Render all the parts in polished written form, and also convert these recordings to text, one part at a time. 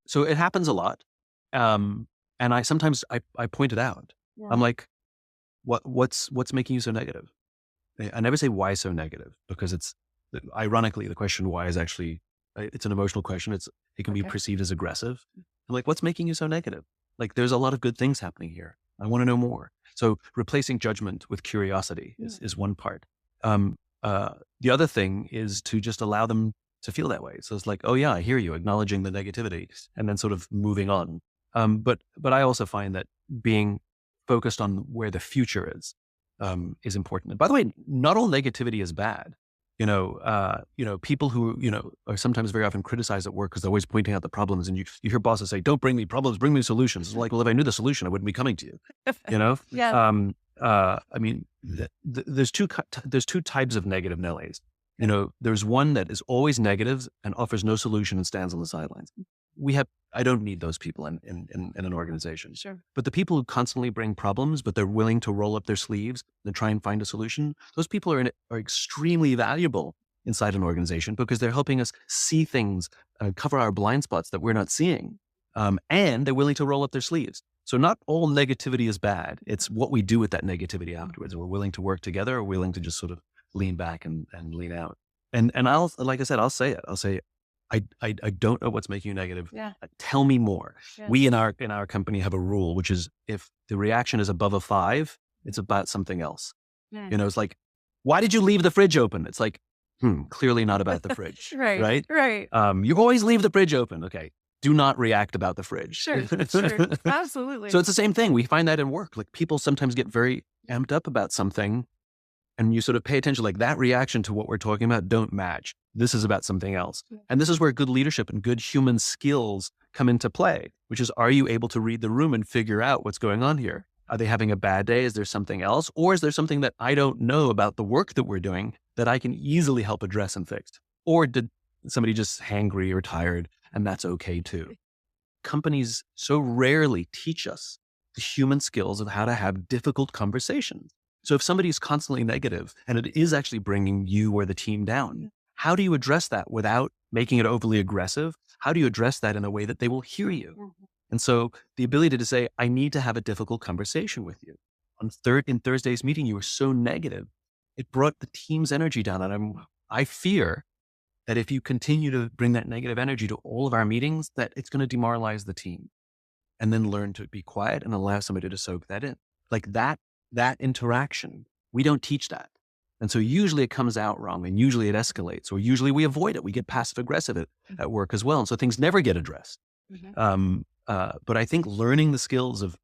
So it happens a lot. And I sometimes I point it out. Yeah. I'm like, what's making you so negative? I never say why so negative, because it's ironically the question why is actually it's an emotional question. It can be Okay. perceived as aggressive. I'm like, what's making you so negative? Like, there's a lot of good things happening here. I want to know more. So replacing judgment with curiosity is one part. Um, the other thing is to just allow them to feel that way. So it's like, oh yeah, I hear you, acknowledging the negativity and then sort of moving on. But I also find that being focused on where the future is important. And by the way, not all negativity is bad. People who, are sometimes very often criticized at work because they're always pointing out the problems, and you hear bosses say, don't bring me problems, bring me solutions. It's like, well, if I knew the solution, I wouldn't be coming to you, you know? Yeah. I mean, there's two types of negative Nellies. There's one that is always negative and offers no solution and stands on the sidelines. I don't need those people in an organization. Sure. But the people who constantly bring problems, but they're willing to roll up their sleeves and try and find a solution, those people are extremely valuable inside an organization, because they're helping us see things, cover our blind spots that we're not seeing. And they're willing to roll up their sleeves. So not all negativity is bad. It's what we do with that negativity afterwards. We're willing to work together, or willing to just sort of lean back and lean out. And like I said, I'll say it. I'll say, I don't know what's making you negative. Yeah. Tell me more. Yeah. We in our company have a rule, which is if the reaction is above a 5, it's about something else. Yeah. It's like, why did you leave the fridge open? It's like, clearly not about the fridge. Right. You always leave the fridge open. Okay. Do not react about the fridge. Sure. Absolutely. So it's the same thing. We find that in work. Like, people sometimes get very amped up about something, and you sort of pay attention, like that reaction to what we're talking about don't match. This is about something else. And this is where good leadership and good human skills come into play, which is, are you able to read the room and figure out what's going on here? Are they having a bad day? Is there something else? Or is there something that I don't know about the work that we're doing that I can easily help address and fix? Or did somebody just hangry or tired, and that's okay too? Companies so rarely teach us the human skills of how to have difficult conversations. So if somebody's constantly negative and it is actually bringing you or the team down, how do you address that without making it overly aggressive? How do you address that in a way that they will hear you? And so the ability to say, I need to have a difficult conversation with you. In Thursday's meeting, you were so negative. It brought the team's energy down. And I fear that if you continue to bring that negative energy to all of our meetings, that it's going to demoralize the team. And then learn to be quiet and allow somebody to soak that in. Like that interaction, we don't teach that. And so usually it comes out wrong, and usually it escalates, or usually we avoid it. We get passive aggressive at work as well. And so things never get addressed. But I think learning the skills of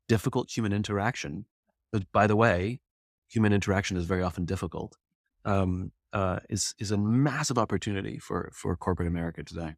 difficult human interaction, but by the way, human interaction is very often difficult, is a massive opportunity for corporate America today.